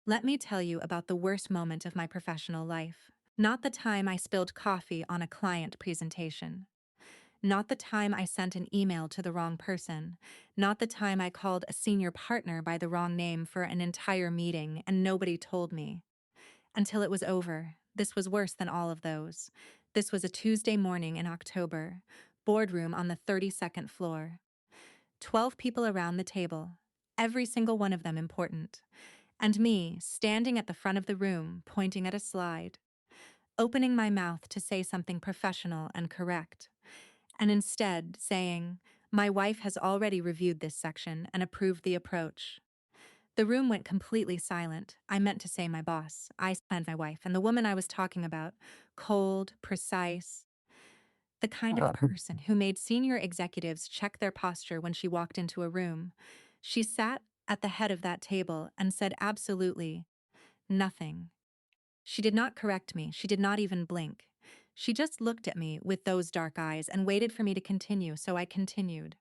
Let me tell you about the worst moment of my professional life. Not the time I spilled coffee on a client presentation. Not the time I sent an email to the wrong person. Not the time I called a senior partner by the wrong name for an entire meeting and nobody told me. Until it was over. This was worse than all of those. This was a Tuesday morning in October. Boardroom on the 32nd floor. 12 people around the table. Every single one of them important. And me, standing at the front of the room, pointing at a slide, opening my mouth to say something professional and correct, and instead saying, "My wife has already reviewed this section and approved the approach." The room went completely silent. I meant to say my boss. I and my wife, and the woman I was talking about, cold, precise, the kind of person who made senior executives check their posture when she walked into a room. She sat at the head of that table and said absolutely nothing. She did not correct me. She did not even blink. She just looked at me with those dark eyes and waited for me to continue, so I continued.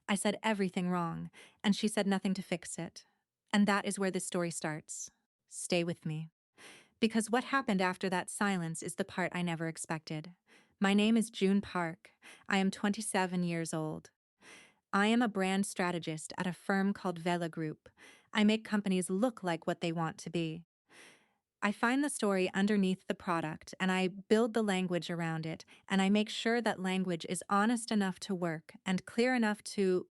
I said everything wrong, and she said nothing to fix it. And that is where this story starts. Stay with me. Because what happened after that silence is the part I never expected. My name is June Park. I am 27 years old. I am a brand strategist at a firm called Vela Group. I make companies look like what they want to be. I find the story underneath the product and I build the language around it, and I make sure that language is honest enough to work and clear enough to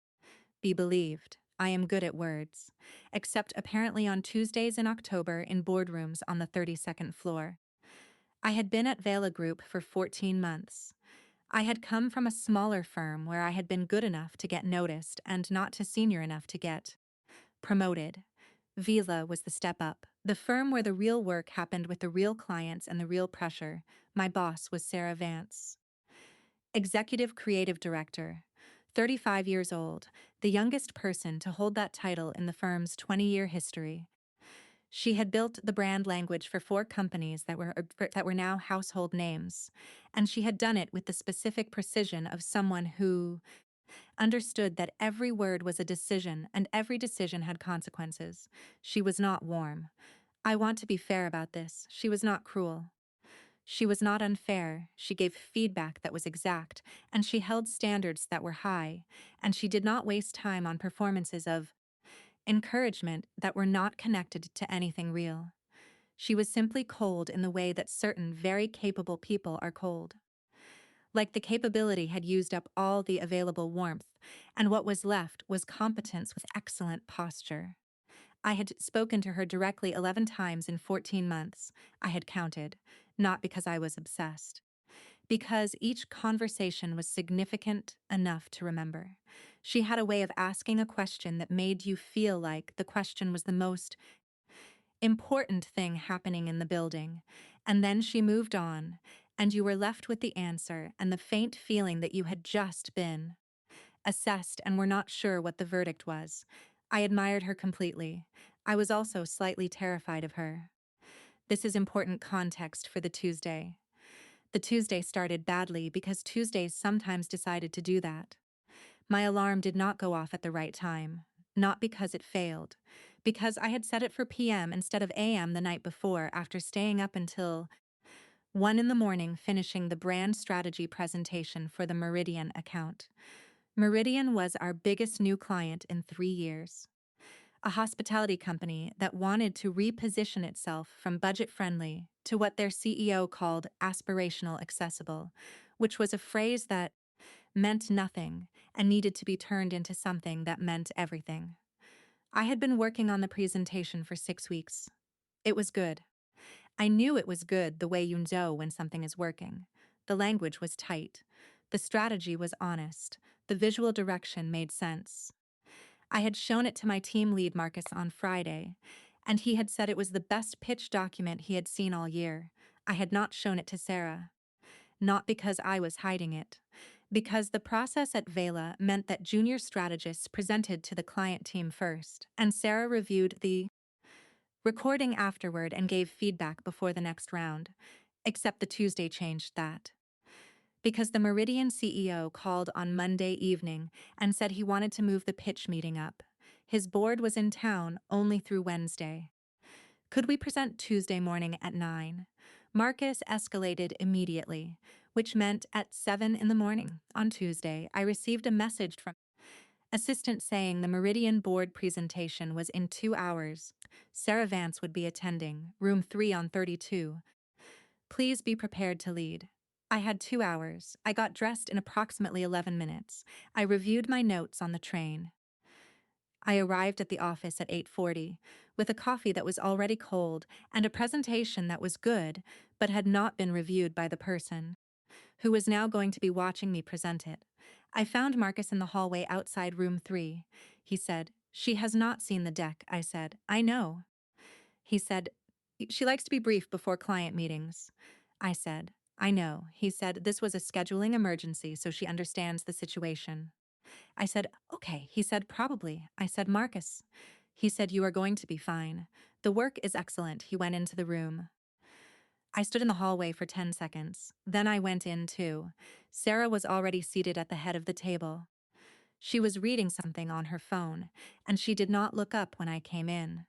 be believed. I am good at words, except apparently on Tuesdays in October in boardrooms on the 32nd floor. I had been at Vela Group for 14 months. I had come from a smaller firm where I had been good enough to get noticed and not to senior enough to get promoted. Vela was the step up, the firm where the real work happened with the real clients and the real pressure. My boss was Sarah Vance. Executive Creative Director, 35 years old, the youngest person to hold that title in the firm's 20-year history. She had built the brand language for 4 companies that were now household names, and she had done it with the specific precision of someone who understood that every word was a decision and every decision had consequences. She was not warm. I want to be fair about this. She was not cruel. She was not unfair. She gave feedback that was exact, and she held standards that were high, and she did not waste time on performances of encouragement that were not connected to anything real. She was simply cold in the way that certain very capable people are cold. Like the capability had used up all the available warmth, and what was left was competence with excellent posture. I had spoken to her directly 11 times in 14 months. I had counted, not because I was obsessed. Because each conversation was significant enough to remember. She had a way of asking a question that made you feel like the question was the most important thing happening in the building, and then she moved on, and you were left with the answer and the faint feeling that you had just been assessed and were not sure what the verdict was. I admired her completely. I was also slightly terrified of her. This is important context for the Tuesday. The Tuesday started badly because Tuesdays sometimes decided to do that. My alarm did not go off at the right time, not because it failed, because I had set it for PM instead of AM the night before after staying up until 1 in the morning finishing the brand strategy presentation for the Meridian account. Meridian was our biggest new client in 3 years. A hospitality company that wanted to reposition itself from budget-friendly to what their CEO called aspirational accessible, which was a phrase that meant nothing and needed to be turned into something that meant everything. I had been working on the presentation for 6 weeks. It was good. I knew it was good the way you know when something is working. The language was tight. The strategy was honest. The visual direction made sense. I had shown it to my team lead Marcus on Friday, and he had said it was the best pitch document he had seen all year. I had not shown it to Sarah. Not because I was hiding it, because the process at Vela meant that junior strategists presented to the client team first, and Sarah reviewed the recording afterward and gave feedback before the next round, except the Tuesday changed that. Because the Meridian CEO called on Monday evening and said he wanted to move the pitch meeting up. His board was in town only through Wednesday. Could we present Tuesday morning at 9? Marcus escalated immediately, which meant at 7 in the morning on Tuesday, I received a message from assistant saying the Meridian board presentation was in 2 hours. Sarah Vance would be attending, room 3 on 32. Please be prepared to lead. I had 2 hours. I got dressed in approximately 11 minutes. I reviewed my notes on the train. I arrived at the office at 8:40 with a coffee that was already cold and a presentation that was good but had not been reviewed by the person who was now going to be watching me present it. I found Marcus in the hallway outside room 3. He said, "She has not seen the deck," I said. "I know." He said, "She likes to be brief before client meetings." I said, "I know." He said, "This was a scheduling emergency, so she understands the situation." I said, "Okay." He said, "Probably." I said, "Marcus." He said, "You are going to be fine. The work is excellent." He went into the room. I stood in the hallway for 10 seconds. Then I went in too. Sarah was already seated at the head of the table. She was reading something on her phone, and she did not look up when I came in.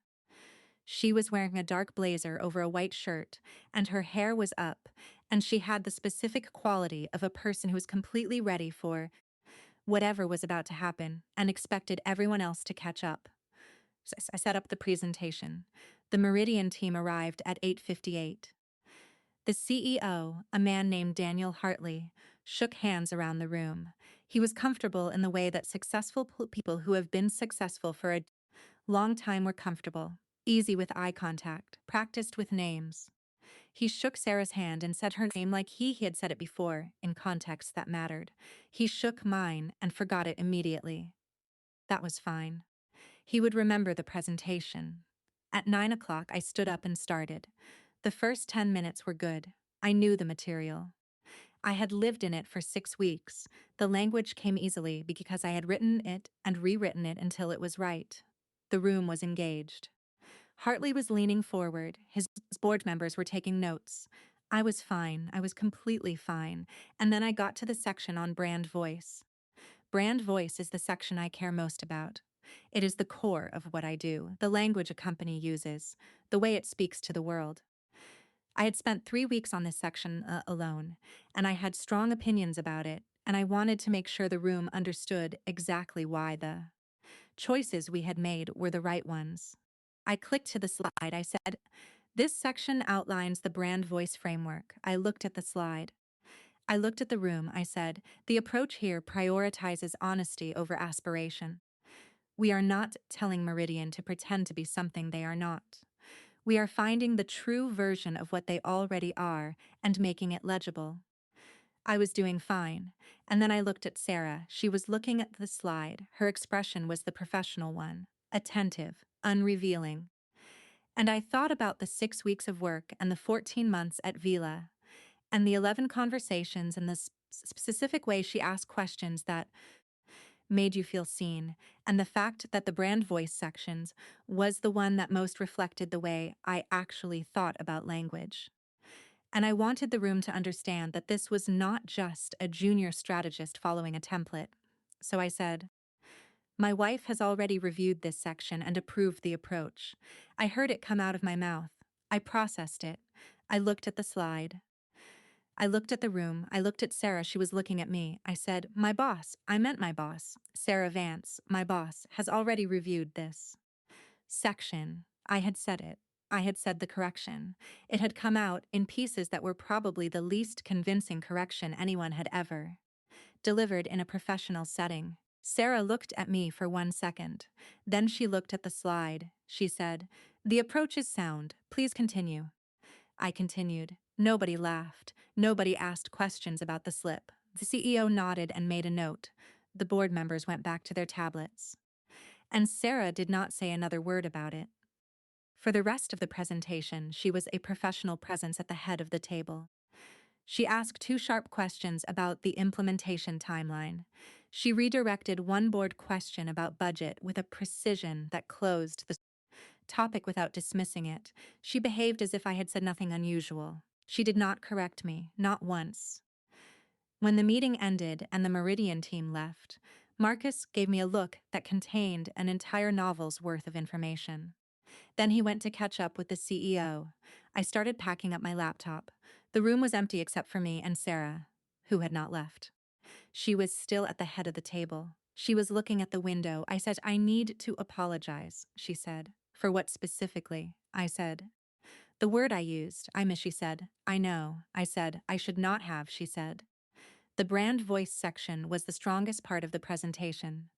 She was wearing a dark blazer over a white shirt, and her hair was up, and she had the specific quality of a person who was completely ready for whatever was about to happen and expected everyone else to catch up. So I set up the presentation. The Meridian team arrived at 8:58. The CEO, a man named Daniel Hartley, shook hands around the room. He was comfortable in the way that successful people who have been successful for a long time were comfortable, easy with eye contact, practiced with names. He shook Sarah's hand and said her name like he had said it before, in context that mattered. He shook mine and forgot it immediately. That was fine. He would remember the presentation. At 9 o'clock, I stood up and started. The first 10 minutes were good. I knew the material. I had lived in it for 6 weeks. The language came easily because I had written it and rewritten it until it was right. The room was engaged. Hartley was leaning forward. His board members were taking notes. I was fine. I was completely fine. And then I got to the section on brand voice. Brand voice is the section I care most about. It is the core of what I do, the language a company uses, the way it speaks to the world. I had spent 3 weeks on this section alone, and I had strong opinions about it, and I wanted to make sure the room understood exactly why the choices we had made were the right ones. I clicked to the slide. I said, "This section outlines the brand voice framework." I looked at the slide. I looked at the room. I said, "The approach here prioritizes honesty over aspiration. We are not telling Meridian to pretend to be something they are not. We are finding the true version of what they already are and making it legible." I was doing fine, and then I looked at Sarah. She was looking at the slide. Her expression was the professional one, attentive, unrevealing. And I thought about the 6 weeks of work and the 14 months at Vila, and the 11 conversations and the specific way she asked questions that made you feel seen, and the fact that the brand voice sections was the one that most reflected the way I actually thought about language. And I wanted the room to understand that this was not just a junior strategist following a template. So I said, "My wife has already reviewed this section and approved the approach." I heard it come out of my mouth. I processed it. I looked at the slide. I looked at the room. I looked at Sarah. She was looking at me. I said, "My boss," I meant my boss, Sarah Vance, my boss, "has already reviewed this section." I had said it. I had said the correction. It had come out in pieces that were probably the least convincing correction anyone had ever delivered in a professional setting. Sarah looked at me for 1 second. Then she looked at the slide. She said, "The approach is sound. Please continue." I continued. Nobody laughed. Nobody asked questions about the slip. The CEO nodded and made a note. The board members went back to their tablets. And Sarah did not say another word about it. For the rest of the presentation, she was a professional presence at the head of the table. She asked 2 sharp questions about the implementation timeline. She redirected one board question about budget with a precision that closed the topic without dismissing it. She behaved as if I had said nothing unusual. She did not correct me, not once. When the meeting ended and the Meridian team left, Marcus gave me a look that contained an entire novel's worth of information. Then he went to catch up with the CEO. I started packing up my laptop. The room was empty except for me and Sarah, who had not left. She was still at the head of the table. She was looking at the window. I said, "I need to apologize," she said. "For what specifically?" I said. "The word I used," she said. "I know." I said, "I should not have," she said. The brand voice section was the strongest part of the presentation.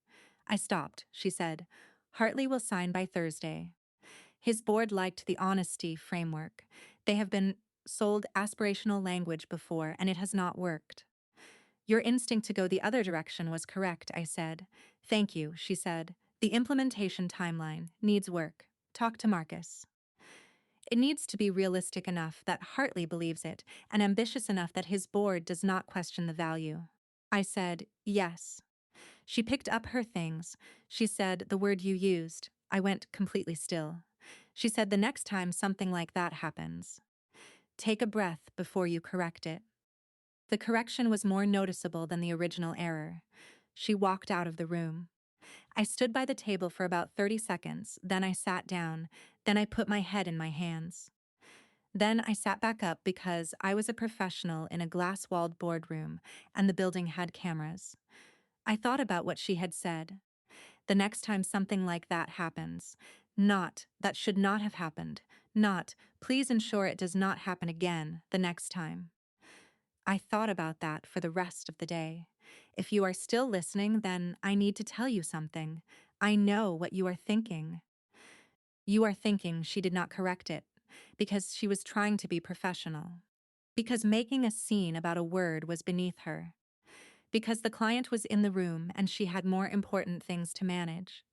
I stopped, she said. "Hartley will sign by Thursday." His board liked the honesty framework. They have been sold aspirational language before, and it has not worked. "Your instinct to go the other direction was correct," I said. "Thank you," she said. "The implementation timeline needs work. Talk to Marcus." It needs to be realistic enough that Hartley believes it, and ambitious enough that his board does not question the value. I said, "Yes." She picked up her things. She said, "The word you used." I went completely still. She said, "The next time something like that happens, take a breath before you correct it." The correction was more noticeable than the original error. She walked out of the room. I stood by the table for about 30 seconds, then I sat down, then I put my head in my hands. Then I sat back up because I was a professional in a glass-walled boardroom, and the building had cameras. I thought about what she had said. The next time something like that happens, not, "That should not have happened," not, "Please ensure it does not happen again the next time." I thought about that for the rest of the day. If you are still listening, then I need to tell you something. I know what you are thinking. You are thinking she did not correct it because she was trying to be professional. Because making a scene about a word was beneath her. Because the client was in the room and she had more important things to manage.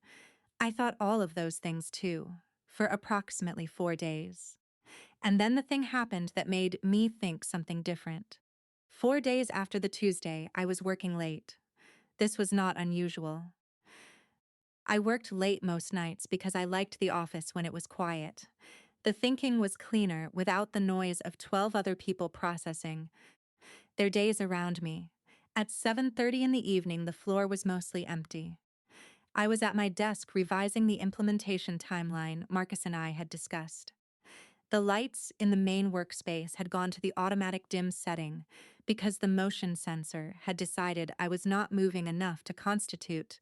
I thought all of those things too, for approximately 4 days. And then the thing happened that made me think something different. 4 days after the Tuesday, I was working late. This was not unusual. I worked late most nights because I liked the office when it was quiet. The thinking was cleaner without the noise of 12 other people processing their days around me. At 7:30 in the evening, the floor was mostly empty. I was at my desk revising the implementation timeline Marcus and I had discussed. The lights in the main workspace had gone to the automatic dim setting because the motion sensor had decided I was not moving enough to constitute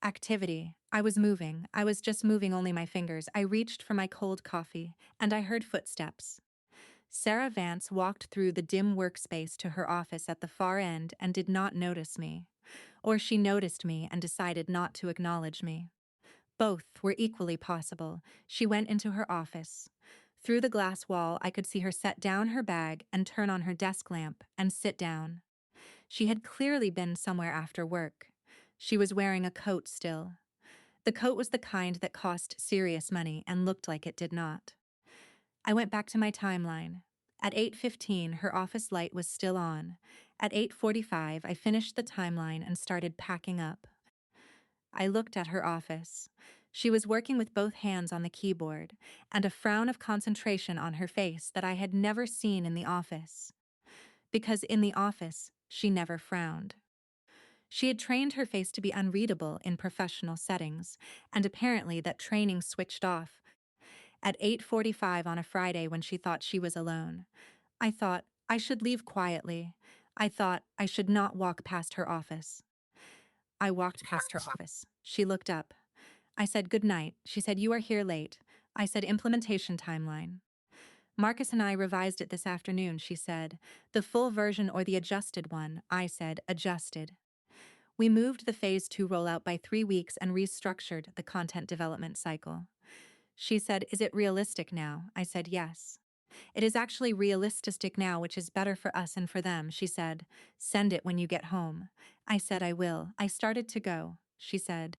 activity. I was moving. I was just moving only my fingers. I reached for my cold coffee, and I heard footsteps. Sarah Vance walked through the dim workspace to her office at the far end and did not notice me. Or she noticed me and decided not to acknowledge me. Both were equally possible. She went into her office. Through the glass wall, I could see her set down her bag and turn on her desk lamp and sit down. She had clearly been somewhere after work. She was wearing a coat still. The coat was the kind that cost serious money and looked like it did not. I went back to my timeline. At 8:15, her office light was still on. At 8:45, I finished the timeline and started packing up. I looked at her office. She was working with both hands on the keyboard, and a frown of concentration on her face that I had never seen in the office. Because in the office, she never frowned. She had trained her face to be unreadable in professional settings, and apparently that training switched off at 8:45 on a Friday when she thought she was alone. I thought I should leave quietly. I thought I should not walk past her office. I walked past her office. She looked up. I said, "Good night." She said, "You are here late." I said, "Implementation timeline." "Marcus and I revised it this afternoon," she said. "The full version or the adjusted one?" I said, "Adjusted." We moved the Phase 2 rollout by 3 weeks and restructured the content development cycle. She said, "Is it realistic now?" I said, "Yes." "It is actually realistic now, which is better for us and for them," she said. "Send it when you get home." I said, "I will." I started to go. She said,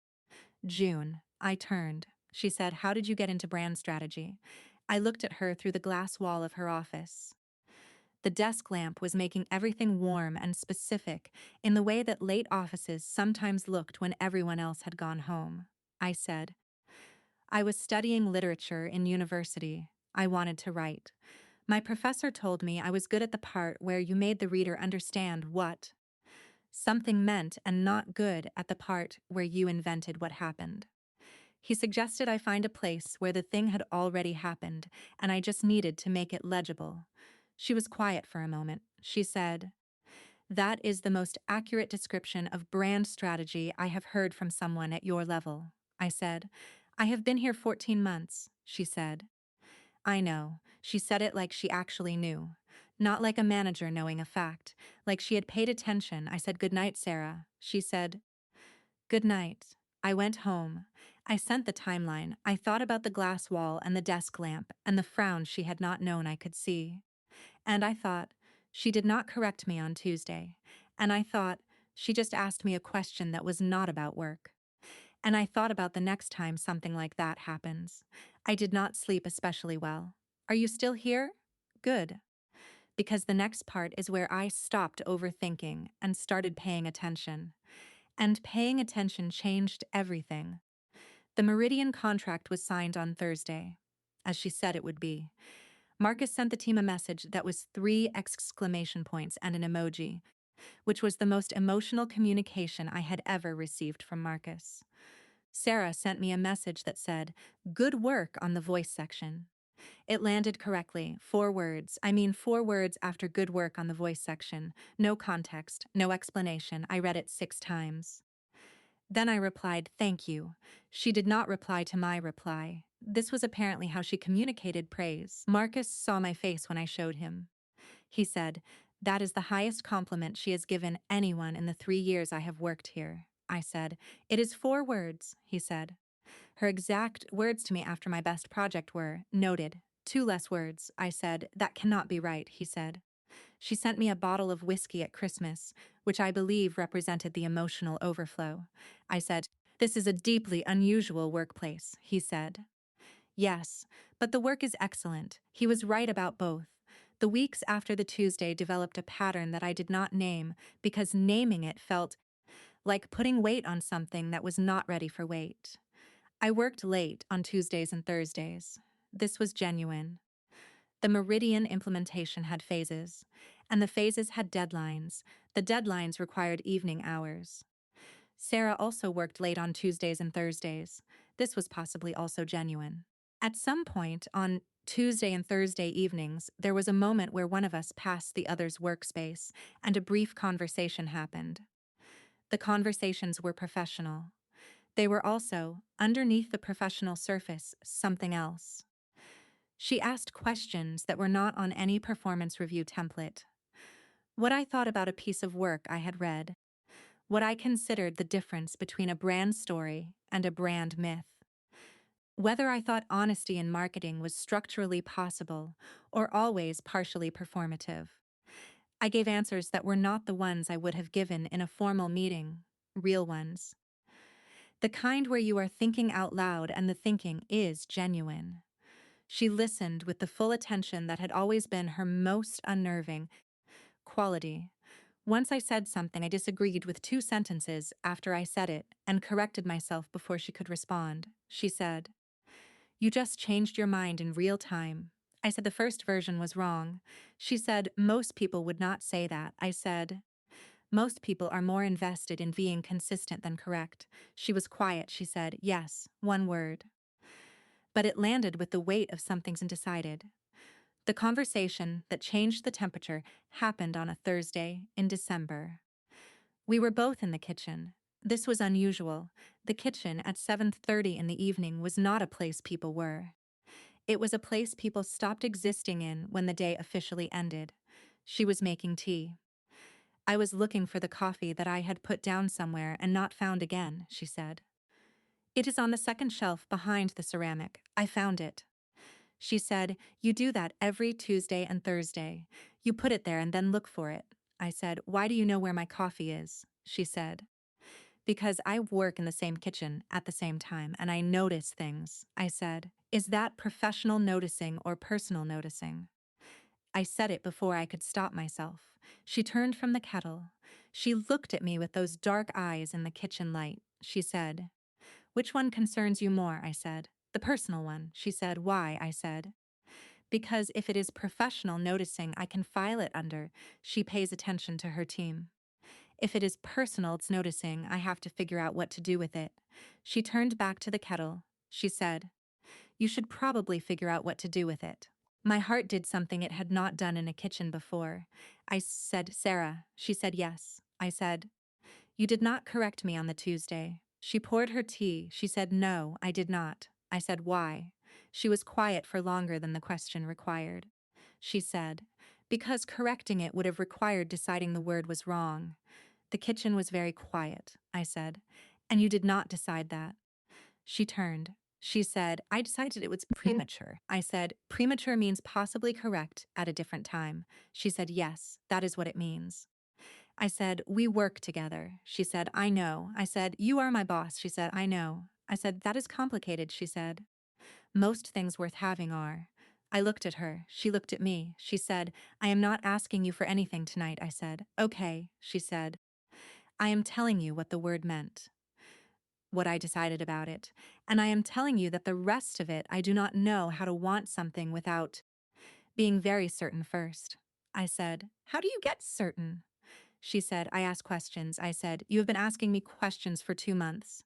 "June." I turned. She said, "How did you get into brand strategy?" I looked at her through the glass wall of her office. The desk lamp was making everything warm and specific in the way that late offices sometimes looked when everyone else had gone home. I said, "I was studying literature in university. I wanted to write. My professor told me I was good at the part where you made the reader understand what something meant and not good at the part where you invented what happened. He suggested I find a place where the thing had already happened, and I just needed to make it legible. She was quiet for a moment. She said, "That is the most accurate description of brand strategy I have heard from someone at your level." I said, "I have been here 14 months," she said. I know. She said it like she actually knew. Not like a manager knowing a fact. Like she had paid attention. I said, "Good night, Sarah." She said, "Good night." I went home. I sent the timeline. I thought about the glass wall and the desk lamp and the frown she had not known I could see. And I thought, she did not correct me on Tuesday. And I thought, she just asked me a question that was not about work. And I thought about the next time something like that happens. I did not sleep especially well. Are you still here? Good. Because the next part is where I stopped overthinking and started paying attention. And paying attention changed everything. The Meridian contract was signed on Thursday, as she said it would be. Marcus sent the team a message that was 3 exclamation points and an emoji, which was the most emotional communication I had ever received from Marcus. Sarah sent me a message that said, "Good work on the voice section." It landed correctly, 4 words. I mean 4 words after "good work on the voice section." No context, no explanation. I read it 6 times. Then I replied, "Thank you." She did not reply to my reply. This was apparently how she communicated praise. Marcus saw my face when I showed him. He said, "That is the highest compliment she has given anyone in the 3 years I have worked here." I said, "It is 4 words," he said. Her exact words to me after my best project were, "Noted. 2 less words." I said, "That cannot be right," he said. She sent me a bottle of whiskey at Christmas, which I believe represented the emotional overflow. I said, "This is a deeply unusual workplace," he said. Yes, but the work is excellent. He was right about both. The weeks after the Tuesday developed a pattern that I did not name because naming it felt like putting weight on something that was not ready for weight. I worked late on Tuesdays and Thursdays. This was genuine. The Meridian implementation had phases, and the phases had deadlines. The deadlines required evening hours. Sarah also worked late on Tuesdays and Thursdays. This was possibly also genuine. At some point on Tuesday and Thursday evenings, there was a moment where one of us passed the other's workspace, and a brief conversation happened. The conversations were professional. They were also, underneath the professional surface, something else. She asked questions that were not on any performance review template. What I thought about a piece of work I had read. What I considered the difference between a brand story and a brand myth. Whether I thought honesty in marketing was structurally possible or always partially performative. I gave answers that were not the ones I would have given in a formal meeting, real ones. The kind where you are thinking out loud and the thinking is genuine. She listened with the full attention that had always been her most unnerving quality. Once I said something I disagreed with 2 sentences after I said it and corrected myself before she could respond. She said, "You just changed your mind in real time." I said the first version was wrong. She said, "Most people would not say that." I said, "Most people are more invested in being consistent than correct." She was quiet. She said, "Yes, 1 word." But it landed with the weight of something's undecided. The conversation that changed the temperature happened on a Thursday in December. We were both in the kitchen. This was unusual. The kitchen at 7:30 in the evening was not a place people were. It was a place people stopped existing in when the day officially ended. She was making tea. "I was looking for the coffee that I had put down somewhere and not found again," she said. "It is on the second shelf behind the ceramic. I found it." She said, "You do that every Tuesday and Thursday. You put it there and then look for it." I said, "Why do you know where my coffee is?" She said, "Because I work in the same kitchen at the same time and I notice things." I said, "Is that professional noticing or personal noticing?" I said it before I could stop myself. She turned from the kettle. She looked at me with those dark eyes in the kitchen light. She said, "Which one concerns you more?" I said. "The personal one." She said, "Why?" I said, "Because if it is professional noticing, I can file it under." She pays attention to her team. "If it is personal, it's noticing, I have to figure out what to do with it." She turned back to the kettle. She said, "You should probably figure out what to do with it." My heart did something it had not done in a kitchen before. I said, "Sarah." She said, "Yes." I said, "You did not correct me on the Tuesday." She poured her tea. She said, "No, I did not." I said, "Why?" She was quiet for longer than the question required. She said, "Because correcting it would have required deciding the word was wrong." The kitchen was very quiet. I said, "And you did not decide that." She turned. She said, "I decided it was premature." I said, "Premature means possibly correct at a different time." She said, "Yes, that is what it means." I said, "We work together." She said, "I know." I said, "You are my boss." She said, "I know." I said, "That is complicated." She said, "Most things worth having are." I looked at her. She looked at me. She said, "I am not asking you for anything tonight." I said, "Okay." She said, "I am telling you what the word meant, what I decided about it. And I am telling you that the rest of it, I do not know how to want something without being very certain first." I said, "How do you get certain?" She said, "I ask questions." I said, "You have been asking me questions for 2 months."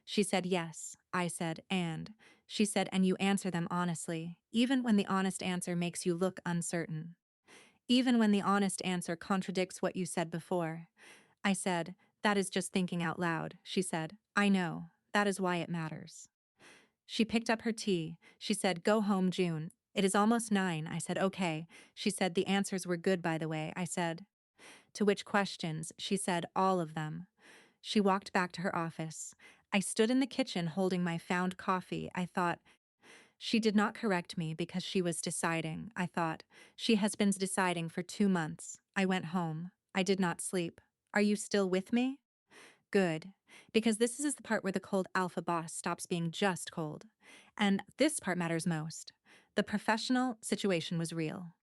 She said, "Yes." I said, "And?" She said, "And you answer them honestly, even when the honest answer makes you look uncertain. Even when the honest answer contradicts what you said before." I said, "That is just thinking out loud." She said, "I know. That is why it matters." She picked up her tea. She said, "Go home, June. It is almost 9." I said, "Okay." She said, "The answers were good, by the way." I said, "To which questions?" She said, "All of them." She walked back to her office. I stood in the kitchen holding my found coffee. I thought, she did not correct me because she was deciding. I thought, she has been deciding for 2 months. I went home. I did not sleep. Are you still with me? Good. Because this is the part where the cold alpha boss stops being just cold. And this part matters most. The professional situation was real.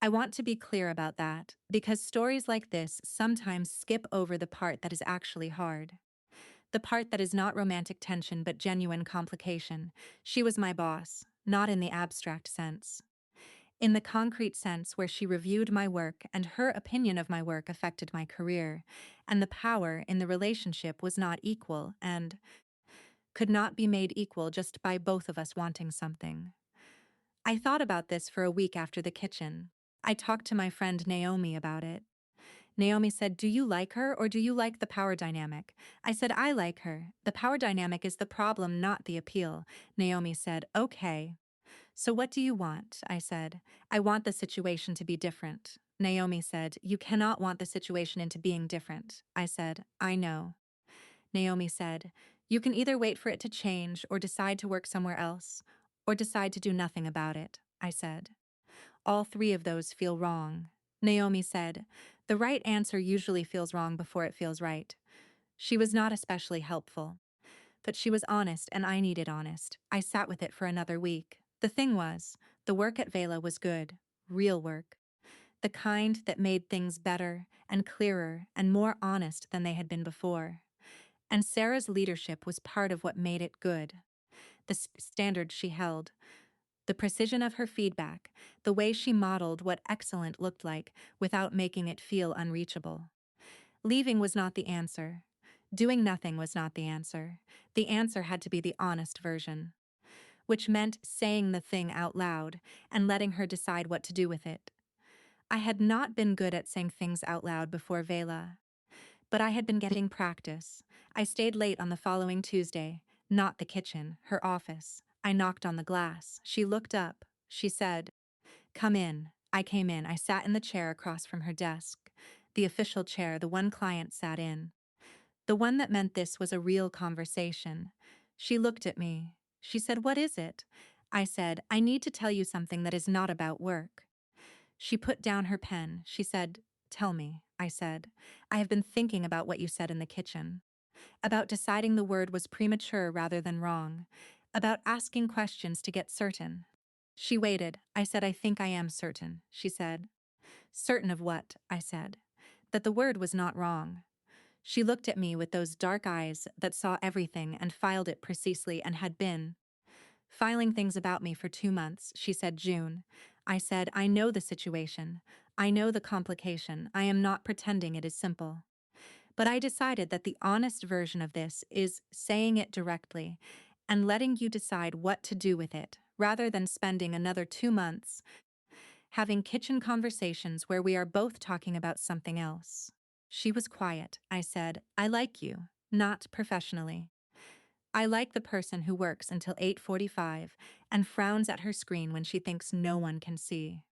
I want to be clear about that, because stories like this sometimes skip over the part that is actually hard. The part that is not romantic tension but genuine complication. She was my boss, not in the abstract sense. In the concrete sense where she reviewed my work and her opinion of my work affected my career, and the power in the relationship was not equal and could not be made equal just by both of us wanting something. I thought about this for a week after the kitchen. I talked to my friend Naomi about it. Naomi said, "Do you like her or do you like the power dynamic?" I said, "I like her. The power dynamic is the problem, not the appeal." Naomi said, "Okay. So what do you want?" I said, "I want the situation to be different." Naomi said, "You cannot want the situation into being different." I said, "I know." Naomi said, "You can either wait for it to change or decide to work somewhere else or decide to do nothing about it." I said, "All three of those feel wrong." Naomi said, "The right answer usually feels wrong before it feels right." She was not especially helpful, but she was honest and I needed honest. I sat with it for another week. The thing was, the work at Vela was good, real work, the kind that made things better and clearer and more honest than they had been before. And Sarah's leadership was part of what made it good. The standard she held, the precision of her feedback, the way she modeled what excellent looked like without making it feel unreachable. Leaving was not the answer. Doing nothing was not the answer. The answer had to be the honest version, which meant saying the thing out loud and letting her decide what to do with it. I had not been good at saying things out loud before Vela, but I had been getting practice. I stayed late on the following Tuesday, not the kitchen, her office. I knocked on the glass. She looked up. She said, "Come in." I came in. I sat in the chair across from her desk, the official chair the one client sat in, the one that meant this was a real conversation. She looked at me. She said, "What is it?" I said, "I need to tell you something that is not about work." She put down her pen. She said, "Tell me." I said, "I have been thinking about what you said in the kitchen, about deciding the word was premature rather than wrong, about asking questions to get certain." She waited. I said, "I think I am certain." She said, "Certain of what?" I said, "That the word was not wrong." She looked at me with those dark eyes that saw everything and filed it precisely and had been filing things about me for 2 months. She said, "June." I said, "I know the situation. I know the complication. I am not pretending it is simple. But I decided that the honest version of this is saying it directly and letting you decide what to do with it, rather than spending another 2 months having kitchen conversations where we are both talking about something else. She was quiet. I said, I like you, not professionally. I like the person who works until 8:45 and frowns at her screen when she thinks no one can see.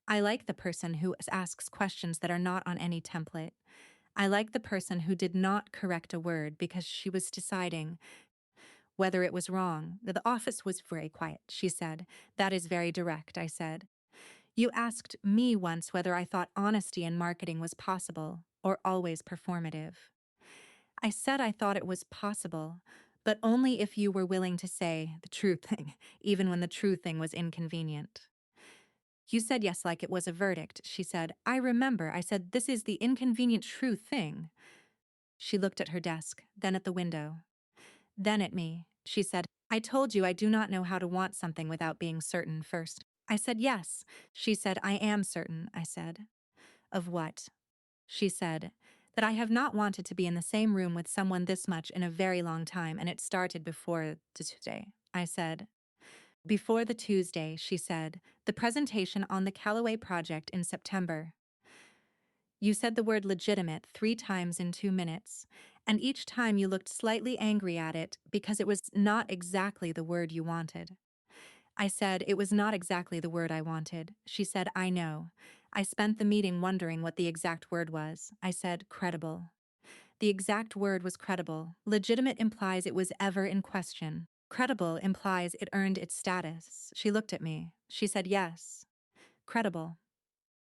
I like the person who asks questions that are not on any template. I like the person who did not correct a word because she was deciding whether it was wrong. The office was very quiet, she said. That is very direct, I said. You asked me once whether I thought honesty in marketing was possible or always performative. I said I thought it was possible, but only if you were willing to say the true thing, even when the true thing was inconvenient. You said yes like it was a verdict, she said. I remember. I said, this is the inconvenient true thing. She looked at her desk, then at the window, then at me. She said, I told you I do not know how to want something without being certain first. I said yes. She said, I am certain, I said. Of what? She said, that I have not wanted to be in the same room with someone this much in a very long time, and it started before the Tuesday. I said, before the Tuesday, she said, the presentation on the Callaway project in September. You said the word legitimate 3 times in 2 minutes, and each time you looked slightly angry at it because it was not exactly the word you wanted. I said, it was not exactly the word I wanted. She said, I know. I spent the meeting wondering what the exact word was. I said, credible. The exact word was credible. Legitimate implies it was ever in question. Credible implies it earned its status. She looked at me. She said, yes. Credible.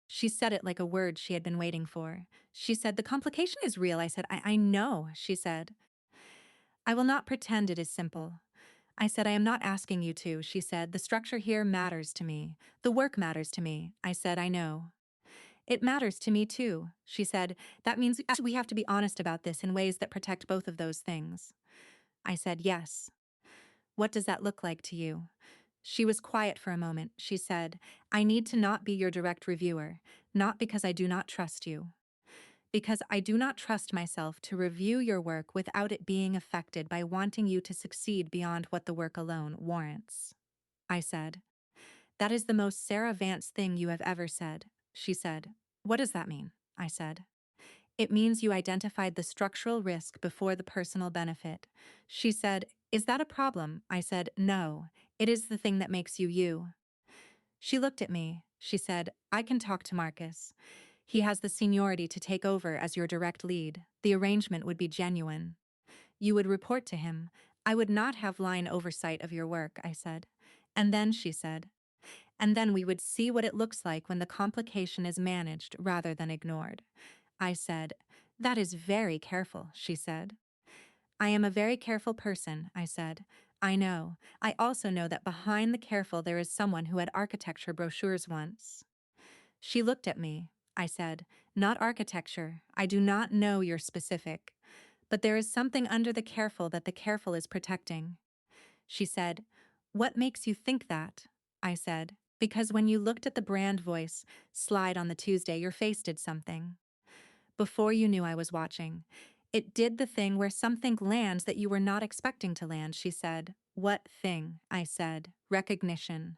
She said it like a word she had been waiting for. She said, the complication is real. I said, I know, she said. I will not pretend it is simple. I said, I am not asking you to. She said, the structure here matters to me. The work matters to me. I said, I know. It matters to me too. She said, that means we have to be honest about this in ways that protect both of those things. I said, yes. What does that look like to you? She was quiet for a moment. She said, I need to not be your direct reviewer, not because I do not trust you. Because I do not trust myself to review your work without it being affected by wanting you to succeed beyond what the work alone warrants. I said, that is the most Sarah Vance thing you have ever said. She said, what does that mean? I said, it means you identified the structural risk before the personal benefit. She said, is that a problem? I said, no, it is the thing that makes you you. She looked at me. She said, I can talk to Marcus. He has the seniority to take over as your direct lead. The arrangement would be genuine. You would report to him. I would not have line oversight of your work, I said. And then, she said, and then we would see what it looks like when the complication is managed rather than ignored. I said, that is very careful, she said. I am a very careful person, I said. I know. I also know that behind the careful there is someone who had architecture brochures once. She looked at me. I said, not architecture. I do not know your specific. But there is something under the careful that the careful is protecting. She said, what makes you think that? I said, because when you looked at the brand voice slide on the Tuesday, your face did something. Before you knew I was watching. It did the thing where something lands that you were not expecting to land, she said. What thing? I said. Recognition.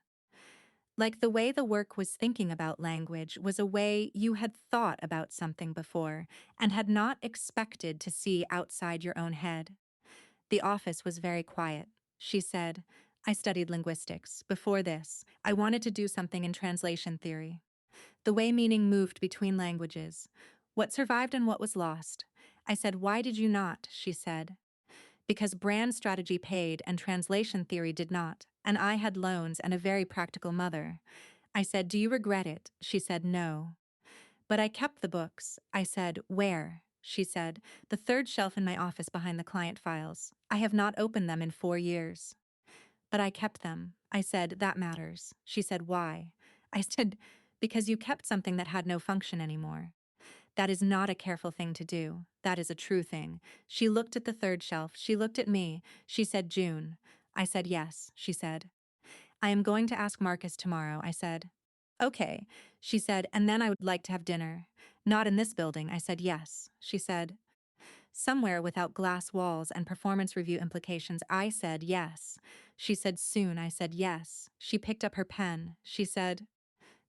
Like the way the work was thinking about language was a way you had thought about something before and had not expected to see outside your own head. The office was very quiet. She said, I studied linguistics. Before this, I wanted to do something in translation theory. The way meaning moved between languages. What survived and what was lost. I said, why did you not? She said. Because brand strategy paid and translation theory did not, and I had loans and a very practical mother. I said, do you regret it? She said, no. But I kept the books. I said, where? She said, the third shelf in my office behind the client files. I have not opened them in 4 years. But I kept them. I said, that matters. She said, why? I said, because you kept something that had no function anymore. That is not a careful thing to do. That is a true thing. She looked at the third shelf. She looked at me. She said, June. I said, yes. She said, I am going to ask Marcus tomorrow. I said, okay. She said, and then I would like to have dinner. Not in this building. I said, yes. She said, Somewhere without glass walls and performance review implications, I said yes. She said soon. I said yes. She picked up her pen. She said,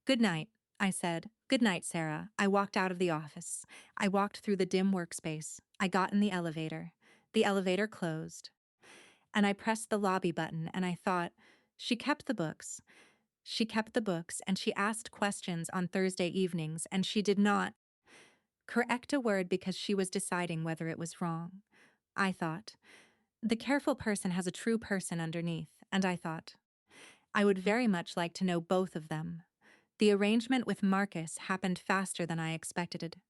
"Good night." I said, "Good night, Sarah." I walked out of the office. I walked through the dim workspace. I got in the elevator. The elevator closed. And I pressed the lobby button and I thought, she kept the books. She kept the books and she asked questions on Thursday evenings and she did not correct a word because she was deciding whether it was wrong. I thought, the careful person has a true person underneath, and I thought, I would very much like to know both of them. The arrangement with Marcus happened faster than I expected.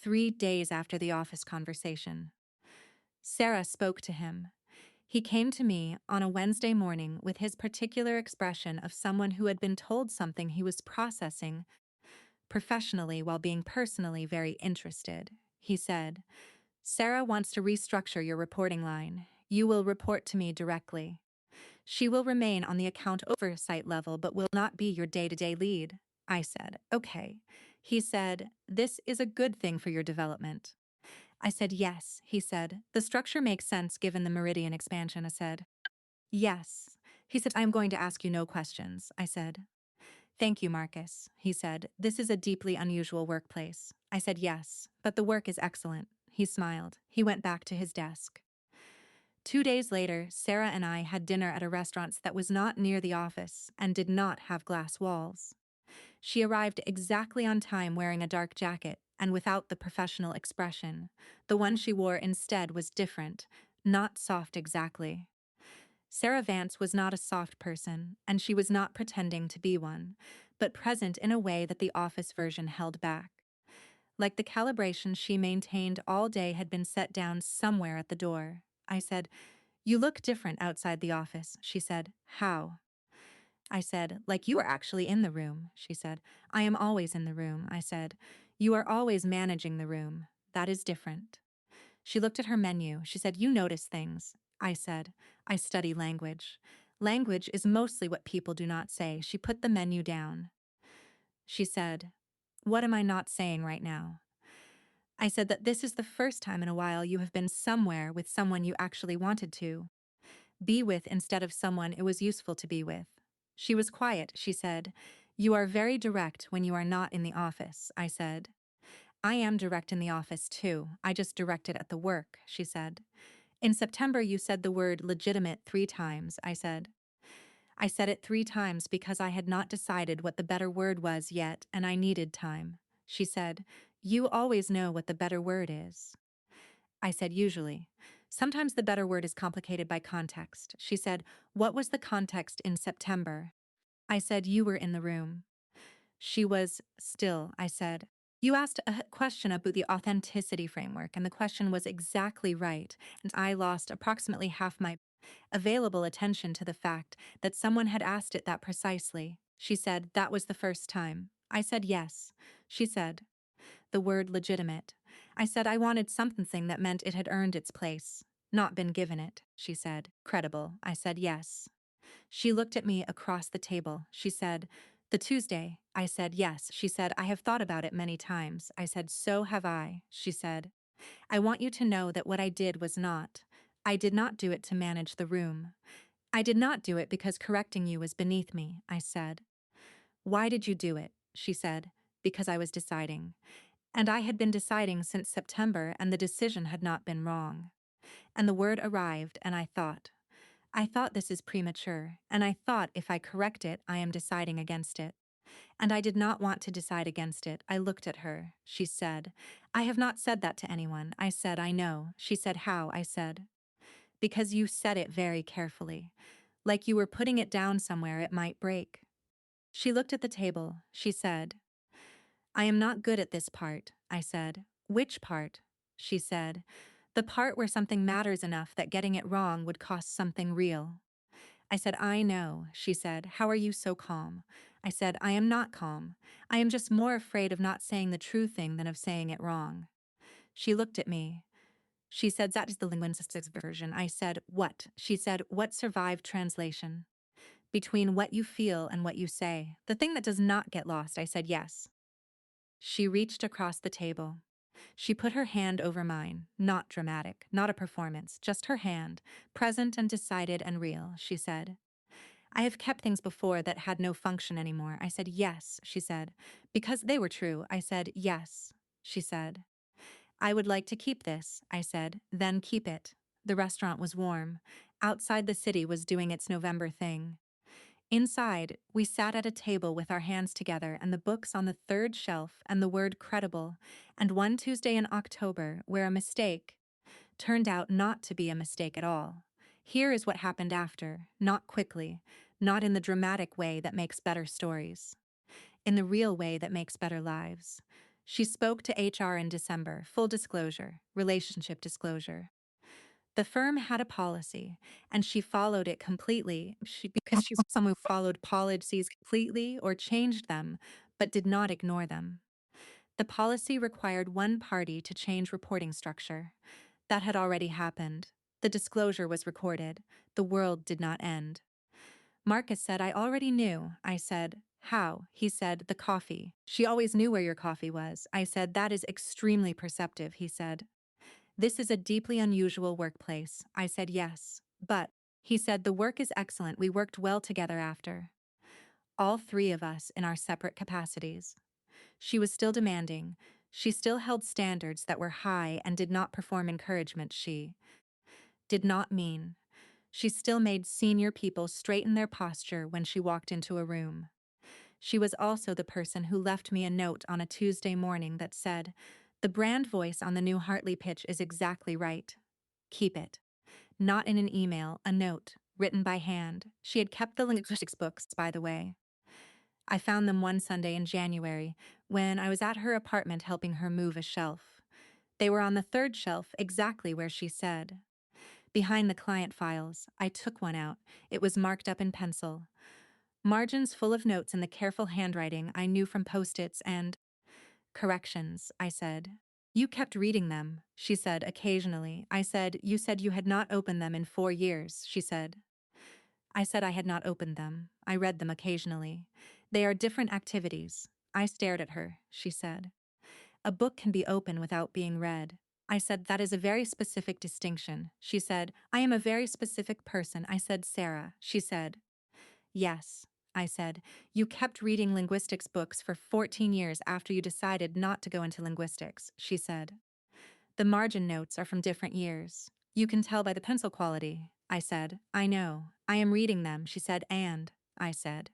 3 days after the office conversation. Sarah spoke to him. He came to me on a Wednesday morning with his particular expression of someone who had been told something he was processing professionally while being personally very interested. He said, "Sarah wants to restructure your reporting line. You will report to me directly. She will remain on the account oversight level but will not be your day-to-day lead." I said, "Okay." He said, "This is a good thing for your development." I said, "Yes." He said, "The structure makes sense given the meridian expansion." I said, "Yes." He said, "I am going to ask you no questions." I said, "Thank you, Marcus." He said, "This is a deeply unusual workplace." I said, "Yes, but the work is excellent." He smiled. He went back to his desk. 2 days later, Sarah and I had dinner at a restaurant that was not near the office and did not have glass walls. She arrived exactly on time wearing a dark jacket and without the professional expression. The one she wore instead was different, not soft exactly. Sarah Vance was not a soft person, and she was not pretending to be one, but present in a way that the office version held back. Like the calibration she maintained all day had been set down somewhere at the door. I said, "You look different outside the office." She said, "How?" I said, "Like you are actually in the room." She said, "I am always in the room." I said, "You are always managing the room. That is different." She looked at her menu. She said, "You notice things." I said, "I study language. Language is mostly what people do not say." She put the menu down. She said, "What am I not saying right now?" I said that this is the first time in a while you have been somewhere with someone you actually wanted to be with instead of someone it was useful to be with. She was quiet. She said, "You are very direct when you are not in the office." I said, "I am direct in the office too. I just direct it at the work." She said, "In September you said the word legitimate 3 times." I said, "I said it 3 times because I had not decided what the better word was yet and I needed time." She said, "You always know what the better word is." I said, "Usually. Sometimes the better word is complicated by context." She said, "What was the context in September?" I said, "You were in the room." She was still. I said, "You asked a question about the authenticity framework, and the question was exactly right, and I lost approximately half my available attention to the fact that someone had asked it that precisely." She said, "That was the first time." I said, "Yes." She said, "The word legitimate." I said I wanted something that meant it had earned its place, not been given it. She said, "Credible." I said, "Yes." She looked at me across the table. She said, "The Tuesday." I said, "Yes." She said, "I have thought about it many times." I said, "So have I." She said, "I want you to know that what I did was not. I did not do it to manage the room. I did not do it because correcting you was beneath me." I said, "Why did you do it?" She said, "Because I was deciding." And I had been deciding since September, and the decision had not been wrong. And the word arrived, and I thought this is premature, and I thought if I correct it, I am deciding against it. And I did not want to decide against it. I looked at her. She said, "I have not said that to anyone." I said, "I know." She said, "How?" I said, "Because you said it very carefully. Like you were putting it down somewhere it might break." She looked at the table. She said, "I am not good at this part." I said, "Which part?" She said, "The part where something matters enough that getting it wrong would cost something real." I said, "I know." She said, "How are you so calm?" I said, "I am not calm. I am just more afraid of not saying the true thing than of saying it wrong." She looked at me. She said, "That is the linguistics version." I said, "What?" She said, "What survived translation? Between what you feel and what you say. The thing that does not get lost." I said, "Yes." She reached across the table. She put her hand over mine, not dramatic, not a performance, just her hand, present and decided and real. She said, I have kept things before that had no function anymore. I said, yes, she said. Because they were true. I said, yes, she said. I would like to keep this, I said, then keep it. The restaurant was warm. Outside the city was doing its November thing. Inside, we sat at a table with our hands together and the books on the third shelf and the word credible, and one Tuesday in October, where a mistake turned out not to be a mistake at all. Here is what happened after, not quickly, not in the dramatic way that makes better stories, in the real way that makes better lives. She spoke to HR in December, full disclosure, relationship disclosure. The firm had a policy, and she followed it completely because she's someone who followed policies completely or changed them, but did not ignore them. The policy required one party to change reporting structure. That had already happened. The disclosure was recorded. The world did not end. Marcus said, I already knew. I said, how? He said, the coffee. She always knew where your coffee was. I said, that is extremely perceptive, he said. This is a deeply unusual workplace. I said, yes. But, he said, the work is excellent. We worked well together after. All three of us in our separate capacities. She was still demanding. She still held standards that were high and did not perform encouragement she did not mean. She still made senior people straighten their posture when she walked into a room. She was also the person who left me a note on a Tuesday morning that said, the brand voice on the new Hartley pitch is exactly right. Keep it. Not in an email, a note, written by hand. She had kept the linguistics books, by the way. I found them one Sunday in January when I was at her apartment helping her move a shelf. They were on the third shelf, exactly where she said. Behind the client files, I took one out. It was marked up in pencil. Margins full of notes in the careful handwriting I knew from post-its and corrections, I said. You kept reading them, she said occasionally. I said, you said you had not opened them in 4 years, she said. I said I had not opened them. I read them occasionally. They are different activities. I stared at her, she said. A book can be open without being read. I said, that is a very specific distinction. She said, I am a very specific person. I said, Sarah. She said, yes. I said, you kept reading linguistics books for 14 years after you decided not to go into linguistics, she said. The margin notes are from different years. You can tell by the pencil quality. I said, I know. I am reading them, she said, and, I said.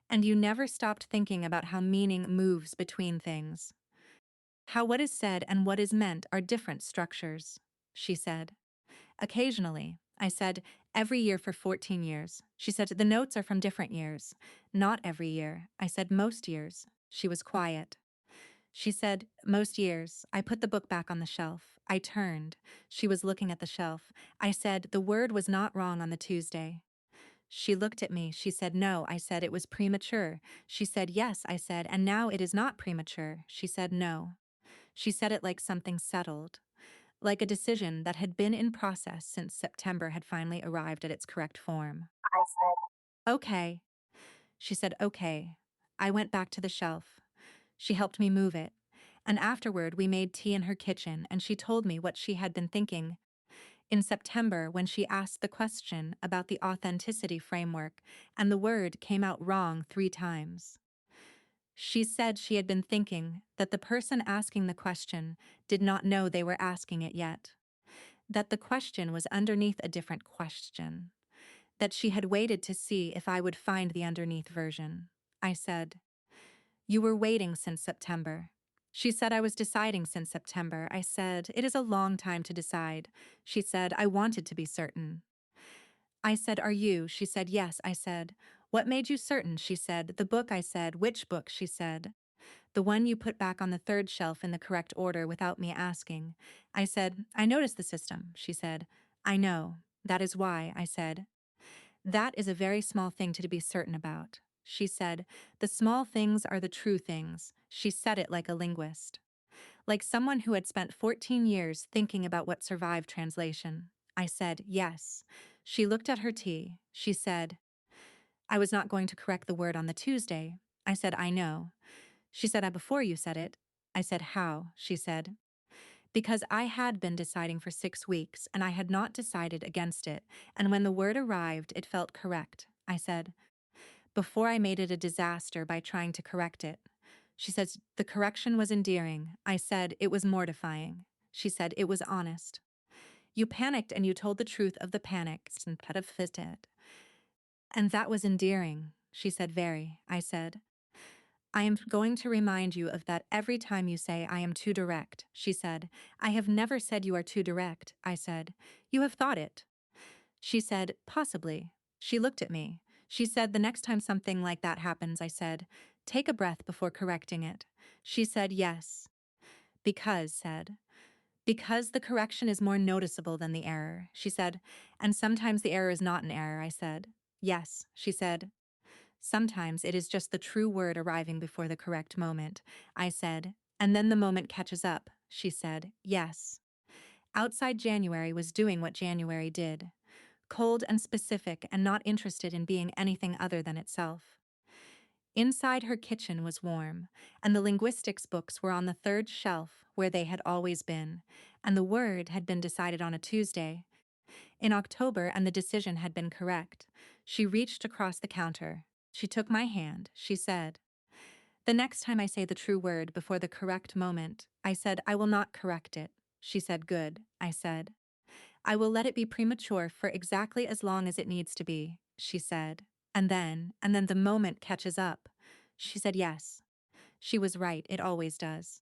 And you never stopped thinking about how meaning moves between things. How what is said and what is meant are different structures, she said. Occasionally, I said, every year for 14 years. She said, the notes are from different years. Not every year. I said, most years. She was quiet. She said, most years. I put the book back on the shelf. I turned. She was looking at the shelf. I said, the word was not wrong on the Tuesday. She looked at me. She said, no. I said, it was premature. She said, yes. I said, and now it is not premature. She said, no. She said it like something settled, like a decision that had been in process since September had finally arrived at its correct form. I said, okay. She said, okay. I went back to the shelf. She helped me move it. And afterward, we made tea in her kitchen, and she told me what she had been thinking. In September, when she asked the question about the authenticity framework, and the word came out wrong 3 times. She said she had been thinking that the person asking the question did not know they were asking it yet, that the question was underneath a different question, that she had waited to see if I would find the underneath version. I said, you were waiting since September. She said I was deciding since September. I said, it is a long time to decide. She said, I wanted to be certain. I said, are you? She said, yes. I said, what made you certain? She said, the book. I said, which book? She said, the one you put back on the third shelf in the correct order without me asking. I said, I noticed the system. She said, I know. That is why. I said, that is a very small thing to be certain about. She said, the small things are the true things. She said it like a linguist, like someone who had spent 14 years thinking about what survived translation. I said, yes. She looked at her tea. She said, I was not going to correct the word on the Tuesday. I said, I know. She said, before you said it. I said, how? She said, Because I had been deciding for 6 weeks and I had not decided against it, and when the word arrived, it felt correct. I said, before I made it a disaster by trying to correct it. She says, the correction was endearing. I said, it was mortifying. She said, it was honest. You panicked and you told the truth of the panic, and that was endearing. She said, very. I said, I am going to remind you of that every time you say I am too direct. She said, I have never said you are too direct. I said, you have thought it. She said, possibly. She looked at me. She said, the next time something like that happens, I said, take a breath before correcting it. She said, yes. Because the correction is more noticeable than the error. She said, and sometimes the error is not an error. I said, yes. She said, sometimes it is just the true word arriving before the correct moment. I said, and then the moment catches up. She said, yes. Outside January was doing what January did. Cold and specific and not interested in being anything other than itself. Inside her kitchen was warm, and the linguistics books were on the third shelf where they had always been, and the word had been decided on a Tuesday. In October, and the decision had been correct. She reached across the counter. She took my hand. She said, the next time I say the true word before the correct moment, I said, I will not correct it. She said, good. I said, I will let it be premature for exactly as long as it needs to be, she said. And then the moment catches up. She said yes. She was right, it always does.